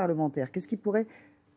parlementaire? Qu'est-ce qui pourrait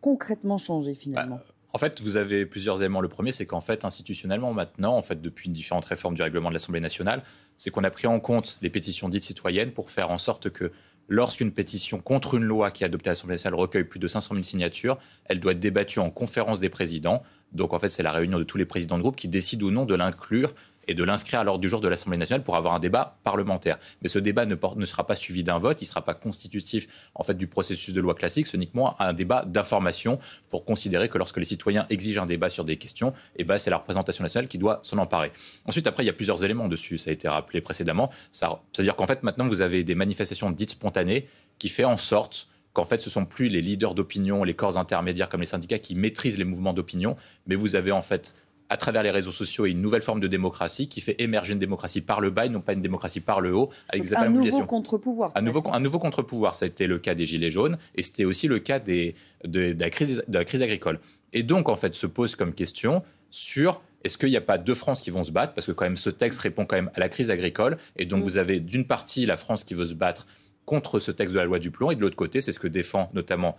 concrètement changer finalement? En fait, vous avez plusieurs éléments. Le premier, c'est qu'en fait, institutionnellement, maintenant, en fait, depuis différentes réformes du règlement de l'Assemblée nationale, c'est qu'on a pris en compte les pétitions dites citoyennes pour faire en sorte que lorsqu'une pétition contre une loi qui est adoptée à l'Assemblée nationale recueille plus de 500 000 signatures, elle doit être débattue en conférence des présidents. Donc, en fait, c'est la réunion de tous les présidents de groupe qui décident ou non de l'inclure et de l'inscrire à l'ordre du jour de l'Assemblée nationale pour avoir un débat parlementaire. Mais ce débat ne sera pas suivi d'un vote, il ne sera pas constitutif en fait, du processus de loi classique, c'est uniquement un débat d'information pour considérer que lorsque les citoyens exigent un débat sur des questions, c'est la représentation nationale qui doit s'en emparer. Ensuite, après, il y a plusieurs éléments dessus, ça a été rappelé précédemment. C'est-à-dire qu'en fait, maintenant, vous avez des manifestations dites spontanées qui fait en sorte qu'en fait, ce ne sont plus les leaders d'opinion, les corps intermédiaires comme les syndicats qui maîtrisent les mouvements d'opinion, mais vous avez en fait à travers les réseaux sociaux et une nouvelle forme de démocratie qui fait émerger une démocratie par le bas et non pas une démocratie par le haut. Avec un nouveau contre-pouvoir. Un nouveau contre-pouvoir. Ça a été le cas des Gilets jaunes et c'était aussi le cas de la crise agricole. Et donc, en fait, se pose comme question sur est-ce qu'il n'y a pas deux France qui vont se battre? Parce que quand même, ce texte répond quand même à la crise agricole. Et donc, vous avez d'une partie la France qui veut se battre contre ce texte de la loi Duplon, et de l'autre côté, c'est ce que défend notamment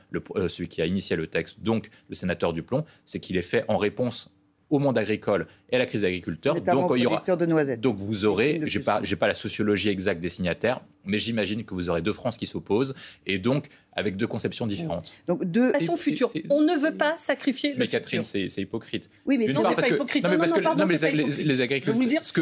celui qui a initié le texte, donc le sénateur Duplon, c'est qu'il est fait en réponse au monde agricole et à la crise agriculteur. Donc, il y aura, de noisettes. Donc vous aurez, j'ai pas la sociologie exacte des signataires, mais j'imagine que vous aurez deux France qui s'opposent, et donc avec deux conceptions différentes. Donc de façon future, on ne veut pas sacrifier le futur. Mais Catherine, c'est hypocrite. Oui, mais non, c'est pas hypocrite. Non, pardon, c'est pas hypocrite. Les agriculteurs,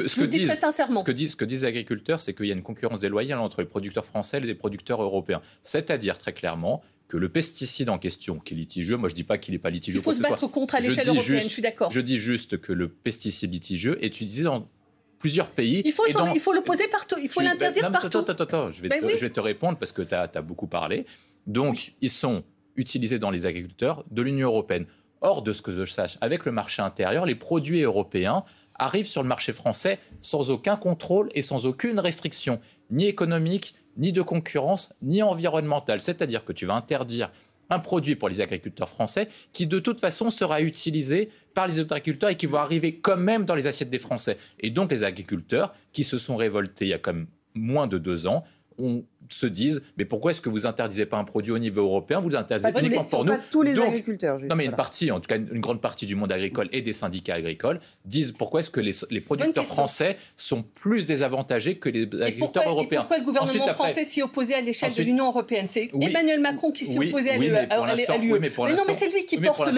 je vous le dis très sincèrement. Ce que disent les agriculteurs, c'est qu'il y a une concurrence déloyale entre les producteurs français et les producteurs européens. C'est-à-dire très clairement que le pesticide en question, qui est litigieux, moi je ne dis pas qu'il n'est pas litigieux. Il faut se battre contre à l'échelle européenne, je suis d'accord. Je dis juste que le pesticide litigieux est utilisé dans plusieurs pays. Il faut l'opposer partout, il faut l'interdire partout. Attends, je vais te répondre parce que tu as beaucoup parlé. Donc, ils sont utilisés dans les agriculteurs de l'Union européenne. Or, de ce que je sache, avec le marché intérieur, les produits européens arrivent sur le marché français sans aucun contrôle et sans aucune restriction, ni économique, ni de concurrence, ni environnementale. C'est-à-dire que tu vas interdire un produit pour les agriculteurs français qui, de toute façon, sera utilisé par les autres agriculteurs et qui va arriver quand même dans les assiettes des Français. Et donc, les agriculteurs qui se sont révoltés il y a quand même moins de 2 ans, se disent, mais pourquoi est-ce que vous interdisez pas un produit au niveau européen? Vous l'interdisez uniquement pour nous. Pas tous les agriculteurs. Non, mais une partie, en tout cas une grande partie du monde agricole et des syndicats agricoles disent pourquoi est-ce que les producteurs français sont plus désavantagés que les agriculteurs européens. Et pourquoi le gouvernement français s'y opposait à l'échelle de l'Union européenne? C'est Emmanuel Macron qui s'y opposait à l'UE. Mais non, mais c'est lui qui porte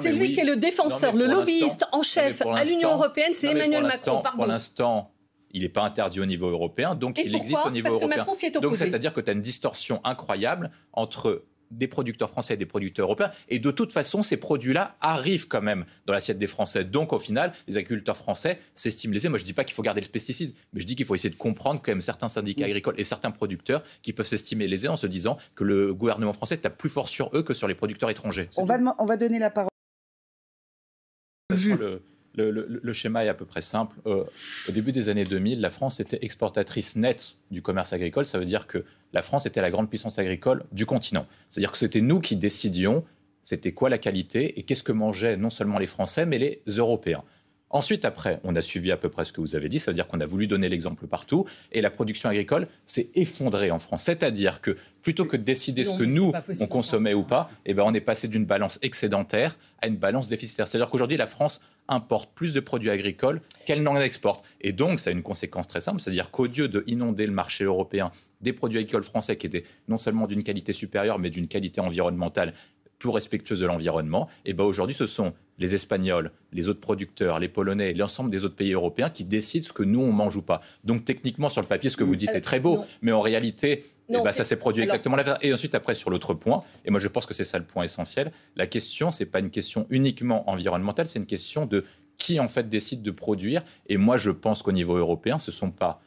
c'est lui qui est le défenseur, le lobbyiste en chef à l'Union européenne, c'est Emmanuel Macron. Pour l'instant, il n'est pas interdit au niveau européen, donc il existe au niveau européen. Donc c'est-à-dire que tu as une distorsion incroyable entre des producteurs français et des producteurs européens. Et de toute façon, ces produits-là arrivent quand même dans l'assiette des Français. Donc au final, les agriculteurs français s'estiment lésés. Moi, je ne dis pas qu'il faut garder le pesticide, mais je dis qu'il faut essayer de comprendre quand même certains syndicats agricoles et certains producteurs qui peuvent s'estimer lésés en se disant que le gouvernement français tape plus fort sur eux que sur les producteurs étrangers. On va donner la parole. Le schéma est à peu près simple. Au début des années 2000, la France était exportatrice nette du commerce agricole. Ça veut dire que la France était la grande puissance agricole du continent. C'est-à-dire que c'était nous qui décidions c'était quoi la qualité et qu'est-ce que mangeaient non seulement les Français, mais les Européens. Ensuite, après, on a suivi à peu près ce que vous avez dit, ça veut dire qu'on a voulu donner l'exemple partout, et la production agricole s'est effondrée en France. C'est-à-dire que plutôt que de décider ce que nous, on consommait ou pas, on est passé d'une balance excédentaire à une balance déficitaire. C'est-à-dire qu'aujourd'hui, la France importe plus de produits agricoles qu'elle n'en exporte. Et donc, ça a une conséquence très simple, c'est-à-dire qu'au lieu d'inonder le marché européen des produits agricoles français qui étaient non seulement d'une qualité supérieure, mais d'une qualité environnementale plus respectueuse de l'environnement, aujourd'hui, ce sont les Espagnols, les autres producteurs, les Polonais et l'ensemble des autres pays européens qui décident ce que nous, on mange ou pas. Donc, techniquement, sur le papier, ce que vous dites est très beau, mais en réalité, ça s'est produit exactement l'inverse. Et ensuite, après, sur l'autre point, et moi, je pense que c'est ça le point essentiel, la question, c'est pas une question uniquement environnementale, c'est une question de qui, en fait, décide de produire. Et moi, je pense qu'au niveau européen, ce ne sont pas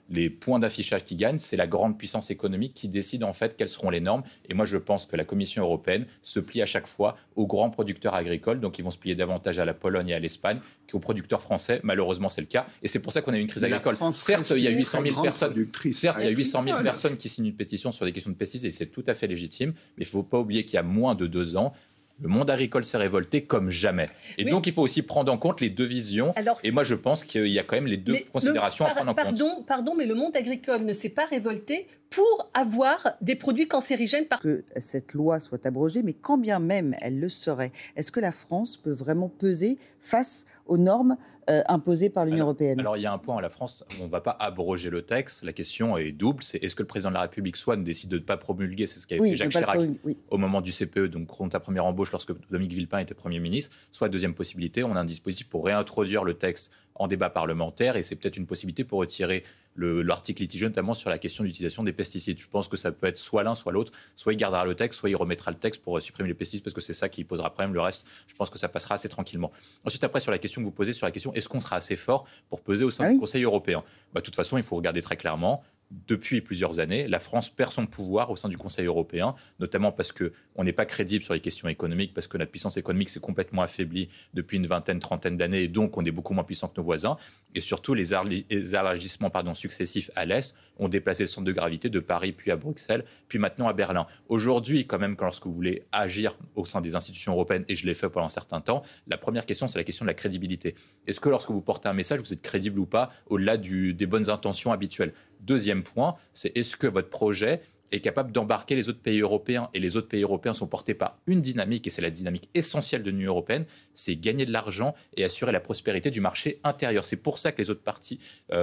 les points d'affichage qui gagnent, c'est la grande puissance économique qui décide en fait quelles seront les normes. Et moi, je pense que la Commission européenne se plie à chaque fois aux grands producteurs agricoles, donc ils vont se plier davantage à la Pologne et à l'Espagne qu'aux producteurs français. Malheureusement, c'est le cas. Et c'est pour ça qu'on a eu une crise agricole. Certes, il y a 800 000 personnes. Certes, il y a 800 000 personnes qui signent une pétition sur des questions de pesticides, et c'est tout à fait légitime. Mais il ne faut pas oublier qu'il y a moins de 2 ans, le monde agricole s'est révolté comme jamais. Et donc, il faut aussi prendre en compte les deux visions. Et moi, je pense qu'il y a quand même les deux considérations à prendre en compte. Pardon, mais le monde agricole ne s'est pas révolté pour avoir des produits cancérigènes. Que cette loi soit abrogée, mais quand bien même elle le serait, est-ce que la France peut vraiment peser face aux normes imposées par l'Union européenne? Alors il y a un point, la France, on ne va pas abroger le texte. La question est double, c'est est-ce que le président de la République soit ne décide de ne pas promulguer, c'est ce qu'avait fait Jacques Chirac au moment du CPE, donc contre la première embauche lorsque Dominique Villepin était Premier ministre, soit deuxième possibilité, on a un dispositif pour réintroduire le texte en débat parlementaire et c'est peut-être une possibilité pour retirer l'article litigieux, notamment sur la question d'utilisation des pesticides. Je pense que ça peut être soit l'un, soit l'autre. Soit il gardera le texte, soit il remettra le texte pour supprimer les pesticides, parce que c'est ça qui posera problème. Le reste, je pense que ça passera assez tranquillement. Ensuite, après, sur la question que vous posez, sur la question, est-ce qu'on sera assez fort pour peser au sein du Conseil européen? De toute façon, il faut regarder très clairement. Depuis plusieurs années, la France perd son pouvoir au sein du Conseil européen, notamment parce qu'on n'est pas crédible sur les questions économiques, parce que notre puissance économique s'est complètement affaiblie depuis une vingtaine, trentaine d'années, et donc on est beaucoup moins puissant que nos voisins. Et surtout, les élargissements successifs à l'Est ont déplacé le centre de gravité de Paris, puis à Bruxelles, puis maintenant à Berlin. Aujourd'hui, quand même, lorsque vous voulez agir au sein des institutions européennes, et je l'ai fait pendant un certain temps, la première question, c'est la question de la crédibilité. Est-ce que lorsque vous portez un message, vous êtes crédible ou pas, au-delà des bonnes intentions habituelles? Deuxième point, c'est est-ce que votre projet est capable d'embarquer les autres pays européens? Et les autres pays européens sont portés par une dynamique, et c'est la dynamique essentielle de l'Union européenne, c'est gagner de l'argent et assurer la prospérité du marché intérieur. C'est pour ça que les autres partis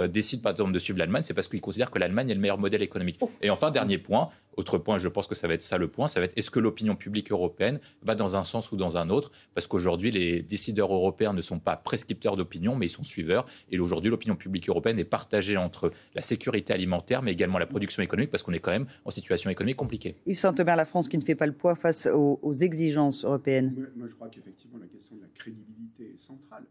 décident par exemple de suivre l'Allemagne, c'est parce qu'ils considèrent que l'Allemagne est le meilleur modèle économique. Et enfin, dernier point, autre point, je pense que ça va être ça le point, ça va être est-ce que l'opinion publique européenne va dans un sens ou dans un autre? Parce qu'aujourd'hui, les décideurs européens ne sont pas prescripteurs d'opinion, mais ils sont suiveurs. Et aujourd'hui, l'opinion publique européenne est partagée entre la sécurité alimentaire, mais également la production économique, parce qu'on est quand même en situation économique compliquée. Yves Saint-Omer, la France qui ne fait pas le poids face aux exigences européennes. Moi, je crois qu'effectivement, la question de la crédibilité est centrale.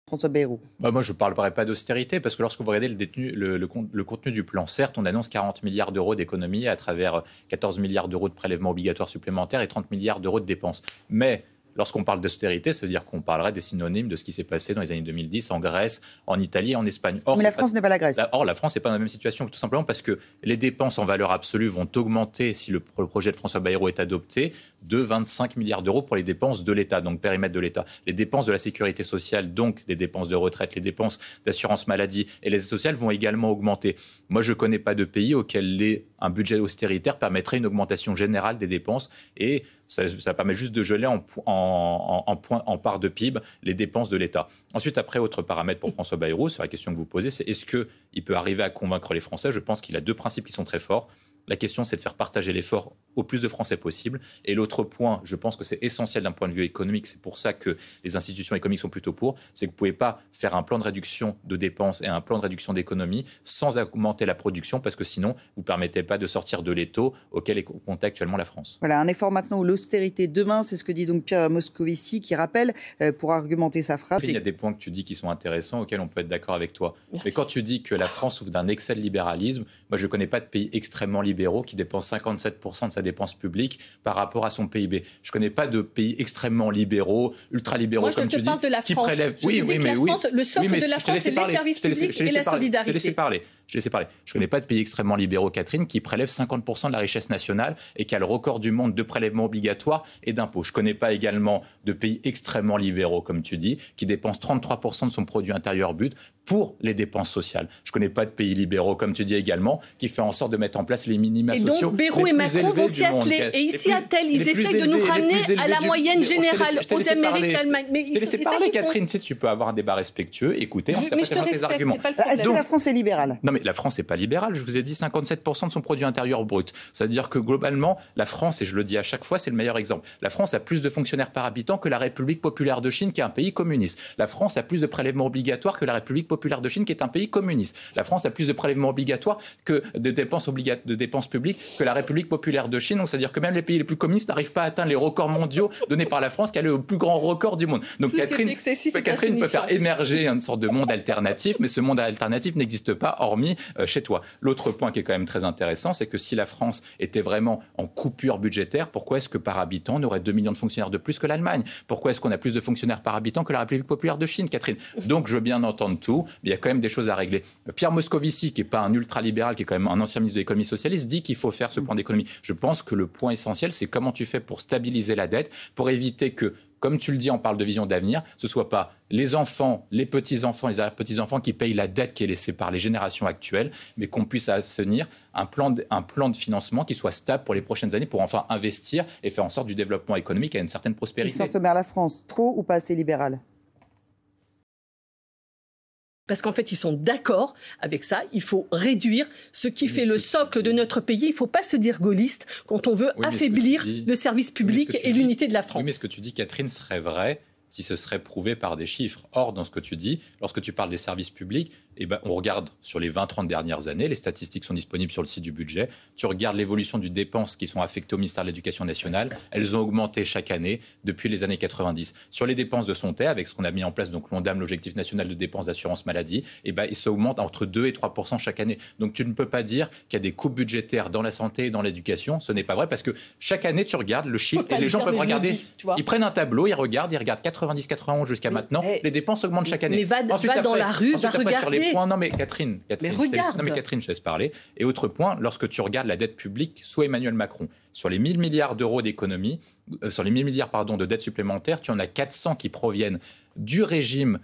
François Bayrou. Moi, je ne parlerai pas d'austérité, parce que lorsque vous regardez le contenu du plan, certes, on annonce 40 milliards d'euros d'économies à travers 14 milliards d'euros de prélèvements obligatoires supplémentaires et 30 milliards d'euros de dépenses. Mais lorsqu'on parle d'austérité, ça veut dire qu'on parlerait des synonymes de ce qui s'est passé dans les années 2010 en Grèce, en Italie et en Espagne. Mais la France n'est pas la Grèce. Or, la France n'est pas dans la même situation, tout simplement parce que les dépenses en valeur absolue vont augmenter, si le projet de François Bayrou est adopté, de 25 milliards d'euros pour les dépenses de l'État, donc périmètre de l'État. Les dépenses de la sécurité sociale, donc les dépenses de retraite, les dépenses d'assurance maladie et les aides sociales vont également augmenter. Moi, je ne connais pas de pays auquel un budget austéritaire permettrait une augmentation générale des dépenses et ça permet juste de geler en part de PIB les dépenses de l'État. Ensuite, après, autre paramètre pour François Bayrou, sur la question que vous posez, c'est est-ce qu'il peut arriver à convaincre les Français? Je pense qu'il a deux principes qui sont très forts. La question, c'est de faire partager l'effort au plus de Français possible. Et l'autre point, je pense que c'est essentiel d'un point de vue économique, c'est pour ça que les institutions économiques sont plutôt pour, c'est que vous ne pouvez pas faire un plan de réduction de dépenses et un plan de réduction d'économie sans augmenter la production, parce que sinon, vous ne permettez pas de sortir de l'étau auquel est confrontée actuellement la France. Voilà, un effort maintenant où l'austérité demain, c'est ce que dit donc Pierre Moscovici, qui rappelle, pour argumenter sa phrase. Il y a des points que tu dis qui sont intéressants, auxquels on peut être d'accord avec toi. Merci. Mais quand tu dis que la France souffre d'un excès de libéralisme, moi je ne connais pas de pays extrêmement libéraux qui dépense 57% de sa dépense publique par rapport à son PIB. Je ne connais pas de pays extrêmement libéraux, ultra-libéraux, comme tu dis, qui prélèvent... Le socle de la France, c'est les services publics et la solidarité. Je laisse parler. Je ne connais pas de pays extrêmement libéraux, Catherine, qui prélèvent 50% de la richesse nationale et qui a le record du monde de prélèvements obligatoires et d'impôts. Je ne connais pas également de pays extrêmement libéraux, comme tu dis, qui dépensent 33% de son produit intérieur brut pour les dépenses sociales. Je ne connais pas de pays libéraux, comme tu dis également, qui fait en sorte de mettre en place les minima sociaux. Et donc, Bayrou et Macron vont s'y atteler. Et ici, ils essaient de nous ramener à la moyenne générale, aux Amériques, l'Allemagne. Je t'ai laissé parler, Catherine. Tu peux avoir un débat respectueux, écouter, mais je te respecte, arguments. Est-ce que la France est libérale? Non, mais la France n'est pas libérale. Je vous ai dit 57% de son produit intérieur brut. C'est-à-dire que globalement, la France, et je le dis à chaque fois, c'est le meilleur exemple. La France a plus de fonctionnaires par habitant que la République populaire de Chine, qui est un pays communiste. La France a plus de prélèvements obligatoires que la République populaire de Chine, qui est un pays communiste. La France a plus de prélèvements obligatoires que de dépenses publiques que la République populaire de Chine. Donc, c'est-à-dire que même les pays les plus communistes n'arrivent pas à atteindre les records mondiaux donnés par la France, qui a le plus grand record du monde. Donc, Catherine peut faire émerger une sorte de monde alternatif, mais ce monde alternatif n'existe pas, hormis chez toi. L'autre point qui est quand même très intéressant, c'est que si la France était vraiment en coupure budgétaire, pourquoi est-ce que par habitant, on aurait 2 millions de fonctionnaires de plus que l'Allemagne? Pourquoi est-ce qu'on a plus de fonctionnaires par habitant que la République populaire de Chine, Catherine? Donc, je veux bien entendre tout, mais il y a quand même des choses à régler. Pierre Moscovici, qui n'est pas un ultralibéral, qui est quand même un ancien ministre de l'économie socialiste, dit qu'il faut faire ce plan d'économie. Je pense que le point essentiel, c'est comment tu fais pour stabiliser la dette, pour éviter que comme tu le dis, on parle de vision d'avenir, ce ne soit pas les enfants, les petits-enfants, les arrière-petits-enfants qui payent la dette qui est laissée par les générations actuelles, mais qu'on puisse assainir un plan de financement qui soit stable pour les prochaines années pour enfin investir et faire en sorte du développement économique à une certaine prospérité. Christian Thomert, la France, trop ou pas assez libérale ? Parce qu'en fait, ils sont d'accord avec ça. Il faut réduire ce qui fait le socle de notre pays. Il ne faut pas se dire gaulliste quand on veut affaiblir le service public et l'unité de la France. Oui, mais ce que tu dis, Catherine, serait vrai si ce serait prouvé par des chiffres. Or, dans ce que tu dis, lorsque tu parles des services publics, on regarde sur les 20-30 dernières années, les statistiques sont disponibles sur le site du budget, tu regardes l'évolution des dépenses qui sont affectées au ministère de l'Éducation nationale, elles ont augmenté chaque année depuis les années 90. Sur les dépenses de santé, avec ce qu'on a mis en place, donc l'ONDAM, l'objectif national de dépenses d'assurance maladie, ça augmente entre 2 et 3% chaque année. Donc tu ne peux pas dire qu'il y a des coupes budgétaires dans la santé et dans l'éducation, ce n'est pas vrai, parce que chaque année, tu regardes le chiffre et les gens peuvent regarder, ils prennent un tableau, ils regardent 90-91 jusqu'à maintenant, les dépenses augmentent chaque année. Mais va dans la rue, va regarder. Non mais Catherine, je laisse parler. Et autre point, lorsque tu regardes la dette publique sous Emmanuel Macron, sur les 1 000 milliards d'euros d'économie, sur les 1 000 milliards de dettes supplémentaires, tu en as 400 qui proviennent du régime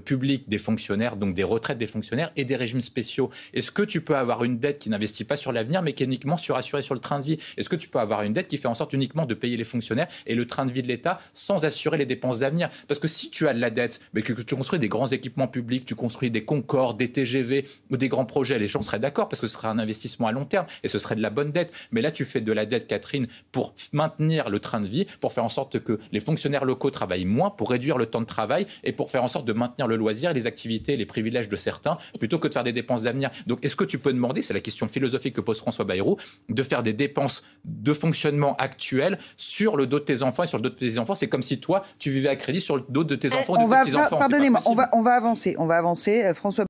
public des fonctionnaires, donc des retraites des fonctionnaires et des régimes spéciaux. Est-ce que tu peux avoir une dette qui n'investit pas sur l'avenir, mais qui est uniquement assurée sur le train de vie ? Est-ce que tu peux avoir une dette qui fait en sorte uniquement de payer les fonctionnaires et le train de vie de l'État sans assurer les dépenses d'avenir ? Parce que si tu as de la dette, mais que tu construis des grands équipements publics, tu construis des Concorde, des TGV ou des grands projets, les gens seraient d'accord parce que ce serait un investissement à long terme et ce serait de la bonne dette. Mais là, tu fais de la dette, Catherine, pour maintenir le train de vie, pour faire en sorte que les fonctionnaires locaux travaillent moins, pour réduire le temps de travail et pour faire en sorte de maintenir le loisir, les activités, les privilèges de certains, plutôt que de faire des dépenses d'avenir. Donc, est-ce que tu peux demander, c'est la question philosophique que pose François Bayrou, de faire des dépenses de fonctionnement actuelles sur le dos de tes enfants et sur le dos de tes enfants ? C'est comme si toi, tu vivais à crédit sur le dos de tes enfants ou de tes petits-enfants. Pardonnez-moi, on va avancer. François